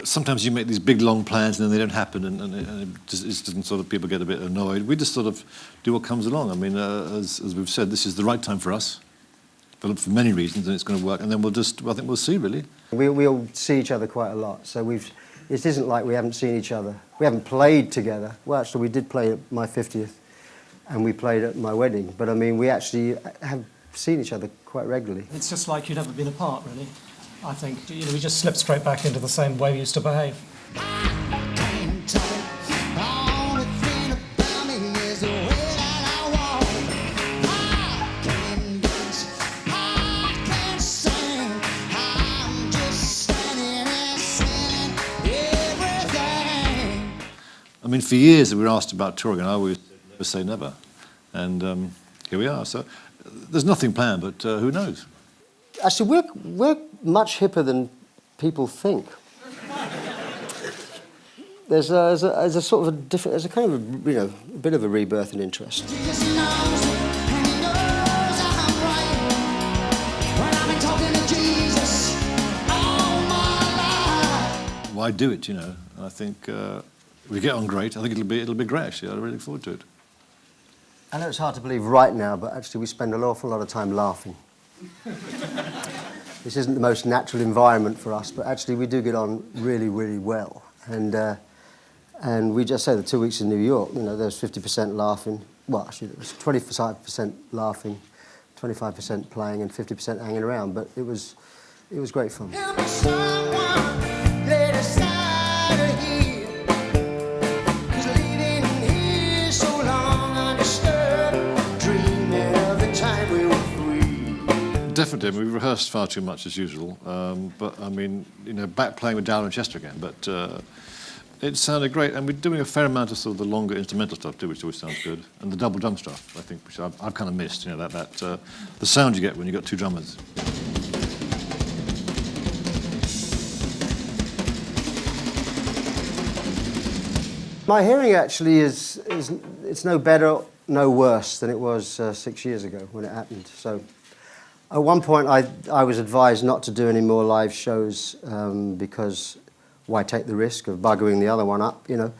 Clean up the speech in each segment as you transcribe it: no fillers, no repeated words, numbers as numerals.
Sometimes you make these big, long plans and then they don't happen, and it doesn't sort of, people get a bit annoyed. We just sort of do what comes along. I mean, as we've said, this is the right time for us, for many reasons, and it's going to work. And then I think we'll see, really. We all see each other quite a lot, so it isn't like we haven't seen each other. We haven't played together. Well, actually, we did play at my 50th, and we played at my wedding. But I mean, we actually have seen each other quite regularly. It's just like you'd never been apart, really. I think, you know, we just slipped straight back into the same way we used to behave. I mean, for years we were asked about touring, and I always never say never. And here we are. So there's nothing planned, but who knows? Actually, we're much hipper than people think. There's a sort of a different, there's a kind of a bit of a rebirth in interest. Why do it? You know, I think we get on great. I think it'll be great. Actually, I really look forward to it. I know it's hard to believe right now, but actually we spend an awful lot of time laughing. This isn't the most natural environment for us, but actually we do get on really, really well. And we just say the 2 weeks in New York, you know, there's 50% laughing. Well, actually, there was 25% laughing, 25% playing, and 50% hanging around. But it was great fun. Definitely. I mean, we rehearsed far too much as usual, but I mean, you know, back playing with Darren and Chester again, but it sounded great, and we're doing a fair amount of sort of the longer instrumental stuff too, which always sounds good, and the double drum stuff, I think, which I've kind of missed, you know, the sound you get when you've got two drummers. My hearing actually it's no better, no worse than it was 6 years ago when it happened. So at one point I was advised not to do any more live shows because why take the risk of buggering the other one up, you know.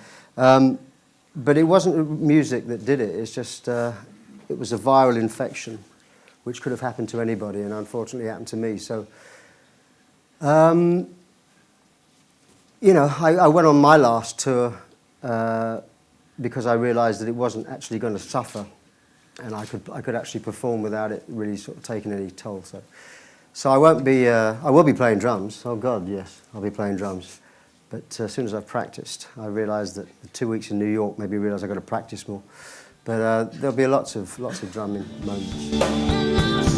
But it wasn't music that did it, it's just, it was a viral infection which could have happened to anybody, and unfortunately happened to me. So, you know, I went on my last tour because I realised that it wasn't actually going to suffer, and I could actually perform without it really sort of taking any toll. So I won't be. I will be playing drums. Oh God, yes, I'll be playing drums. But as soon as I've practiced, I realised that the 2 weeks in New York made me realise I've got to practice more. But there'll be lots of drumming moments.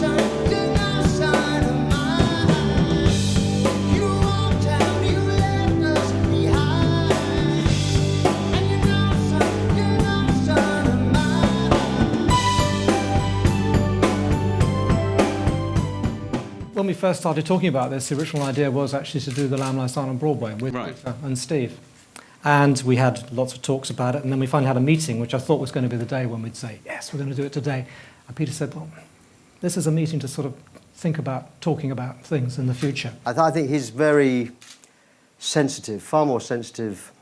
When we first started talking about this, the original idea was actually to do the Lamb Lies Down on Broadway with Peter and Steve. And we had lots of talks about it, and then we finally had a meeting, which I thought was going to be the day when we'd say, yes, we're going to do it today. And Peter said, well, this is a meeting to sort of think about talking about things in the future. I think he's very sensitive, far more sensitive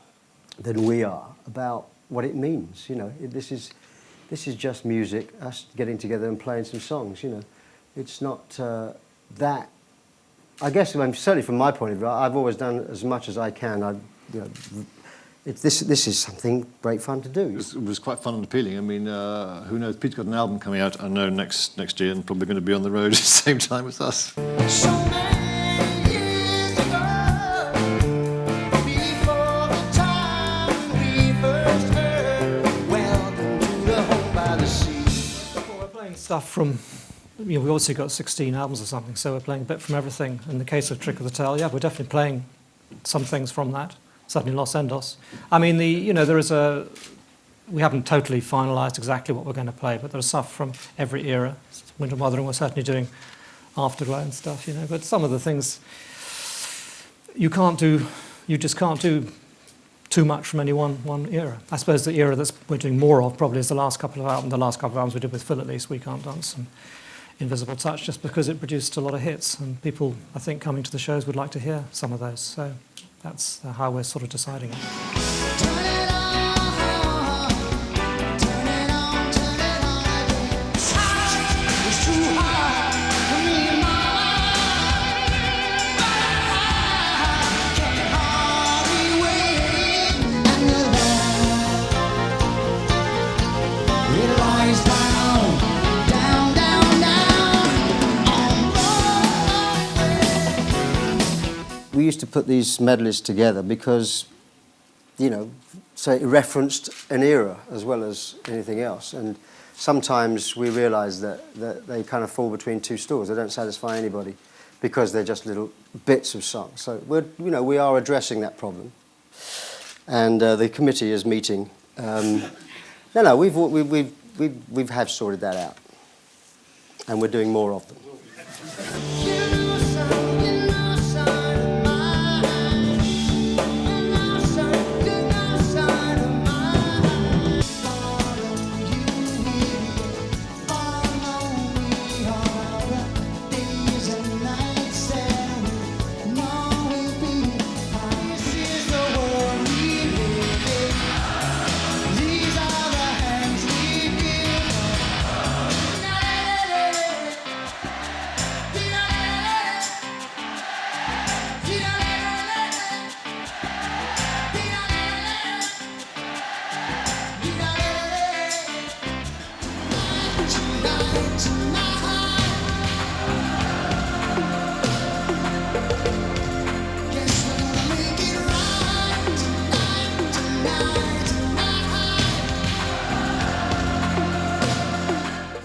than we are, about what it means. You know, this is just music, us getting together and playing some songs, you know. It's not that. I guess, I mean, certainly from my point of view, I've always done as much as I can. You know, this is something great fun to do. It was quite fun and appealing. I mean, who knows? Pete's got an album coming out, I know, next year, and probably going to be on the road at the same time as us. So many years ago, before the time we first heard, welcome to the home by the sea. Well, we're playing stuff from, you know, we've also got 16 albums or something, so we're playing a bit from everything. In the case of Trick of the Tail, yeah, we're definitely playing some things from that. Certainly Los Endos. I mean, you know, there is a we haven't totally finalised exactly what we're going to play, but there's stuff from every era. Winter Wuthering, we're certainly doing Afterglow and stuff, you know. But some of the things you just can't do too much from any one era. I suppose the era that we're doing more of probably is the last couple of albums we did with Phil, at least, We Can't Dance and Invisible Touch, just because it produced a lot of hits, and people, I think, coming to the shows would like to hear some of those. So that's how we're sort of deciding it. Turn it on, turn it on, turn it on again. It's too hard for me and mine. Can't hardly wait, and the love it lies down, down, down, down on Broadway. We used to put these medleys together because, you know, so it referenced an era as well as anything else. And sometimes we realise that they kind of fall between two stools. They don't satisfy anybody because they're just little bits of songs. So we are addressing that problem. And the committee is meeting. We've sorted that out, and we're doing more of them.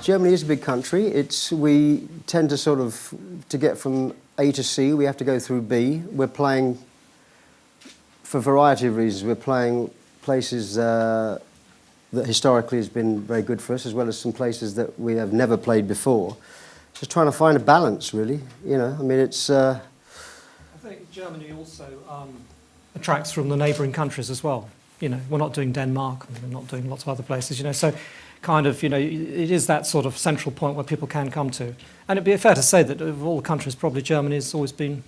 Germany is a big country. We tend to get from A to C, we have to go through B. We're playing, for a variety of reasons, we're playing places that historically has been very good for us, as well as some places that we have never played before. Just trying to find a balance, really. You know, I mean, it's... I think Germany also attracts from the neighbouring countries as well. You know, we're not doing Denmark, and we're not doing lots of other places, you know, so kind of, you know, it is that sort of central point where people can come to. And it'd be fair to say that of all the countries, probably Germany has always been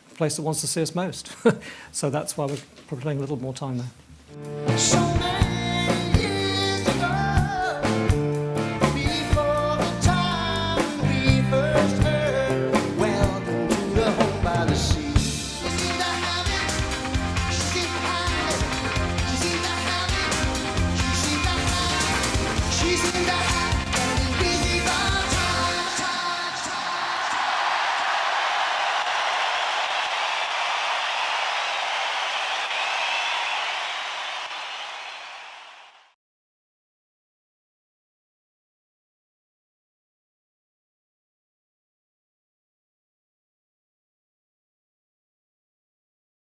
the place that wants to see us most. So that's why we're probably playing a little more time there. So